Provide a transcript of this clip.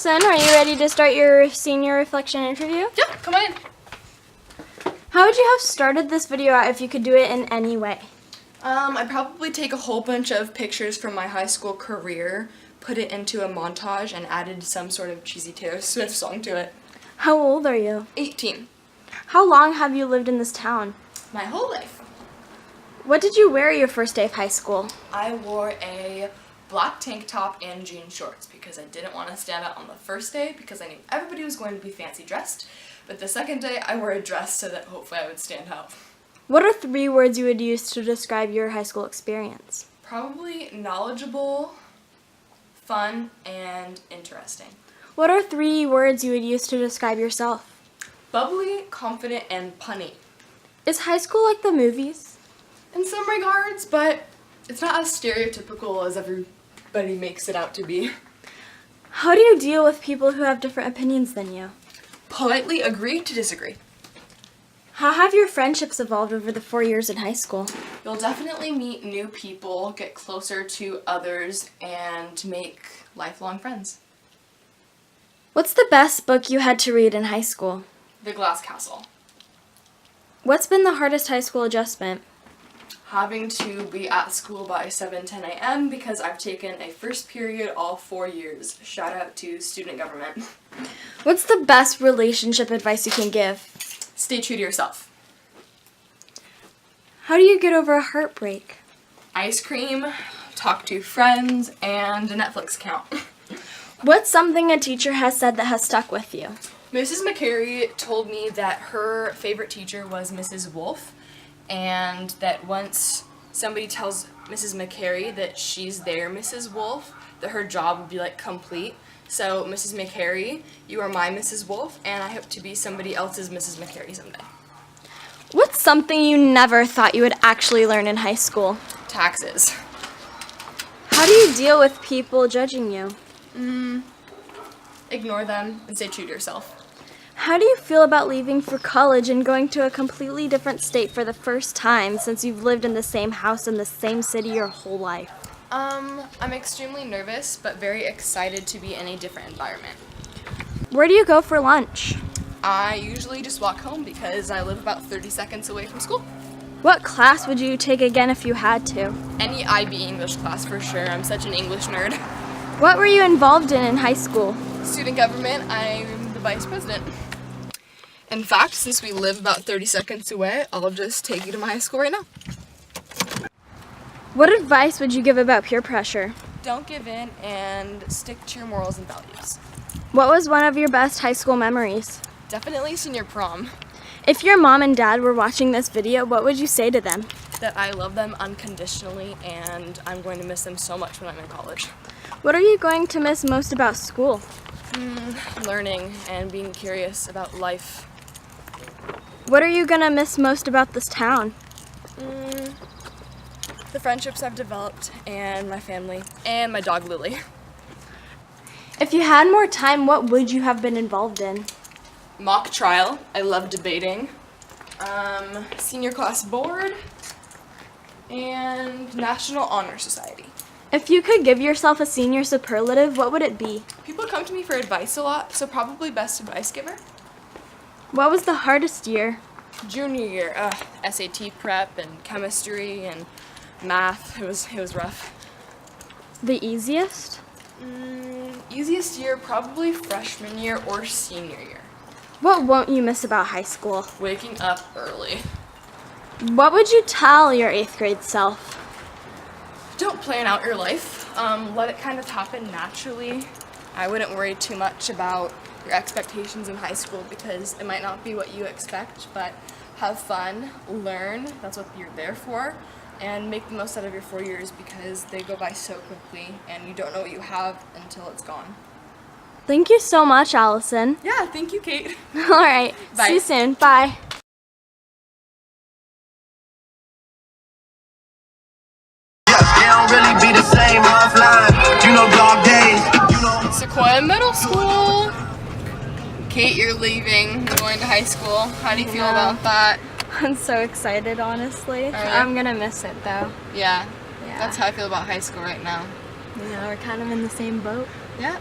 Allison, are you ready to start your senior reflection interview? Yeah, come on in. How would you have started this video out if you could do it in any way? I'd probably take a whole bunch of pictures from my high school career, put it into a montage, and added some sort of cheesy Taylor Swift song to it. How old are you? 18. How long have you lived in this town? My whole life. What did you wear your first day of high school? I wore a black tank top and jean shorts because I didn't want to stand out on the first day because I knew everybody was going to be fancy dressed. But the second day I wore a dress so that hopefully I would stand out. What are 3 words you would use to describe your high school experience? Probably knowledgeable, fun, and interesting. What are 3 words you would use to describe yourself? Bubbly, confident, and punny. Is high school like the movies? In some regards, but it's not as stereotypical as everybody makes it out to be. How do you deal with people who have different opinions than you? Politely agree to disagree. How have your friendships evolved over the 4 years in high school? You'll definitely meet new people, get closer to others, and make lifelong friends. What's the best book you had to read in high school? The Glass Castle. What's been the hardest high school adjustment? Having to be at school by 7:10 a.m. because I've taken a first period all 4 years. Shout out to student government. What's the best relationship advice you can give? Stay true to yourself. How do you get over a heartbreak? Ice cream, talk to friends, and a Netflix account. What's something a teacher has said that has stuck with you? Mrs. McCary told me that her favorite teacher was Mrs. Wolf, and that once somebody tells Mrs. McCary that she's their Mrs. Wolf, that her job would be like complete. So Mrs. McCary, you are my Mrs. Wolf, and I hope to be somebody else's Mrs. McCary someday. What's something you never thought you would actually learn in high school? Taxes. How do you deal with people judging you? Ignore them and stay true to yourself. How do you feel about leaving for college and going to a completely different state for the first time since you've lived in the same house in the same city your whole life? I'm extremely nervous, but very excited to be in a different environment. Where do you go for lunch? I usually just walk home because I live about 30 seconds away from school. What class would you take again if you had to? Any IB English class for sure. I'm such an English nerd. What were you involved in high school? Student government, I'm the vice president. In fact, since we live about 30 seconds away, I'll just take you to my high school right now. What advice would you give about peer pressure? Don't give in and stick to your morals and values. What was one of your best high school memories? Definitely senior prom. If your mom and dad were watching this video, what would you say to them? That I love them unconditionally and I'm going to miss them so much when I'm in college. What are you going to miss most about school? Learning and being curious about life. What are you going to miss most about this town? The friendships I've developed and my family and my dog Lily. If you had more time, what would you have been involved in? Mock trial. I love debating. Senior class board and National Honor Society. If you could give yourself a senior superlative, what would it be? People come to me for advice a lot, so probably best advice giver. What was the hardest year? Junior year, SAT prep and chemistry and math. It was rough. The easiest? Easiest year, probably freshman year or senior year. What won't you miss about high school? Waking up early. What would you tell your 8th grade self? Don't plan out your life. Let it kind of happen naturally. I wouldn't worry too much about your expectations in high school because it might not be what you expect, but have fun, learn, that's what you're there for, and make the most out of your 4 years because they go by so quickly and you don't know what you have until it's gone. Thank you so much, Allison. Yeah, thank you, Cate. All right. Bye. See you soon. Bye. They don't really be the same offline. You know, dog days. Sequoia Middle School. Cate, you're leaving. You're going to high school. How do you feel about that? I'm so excited, honestly. I'm gonna miss it though. Yeah, that's how I feel about high school right now. Yeah, we're kind of in the same boat. Yeah.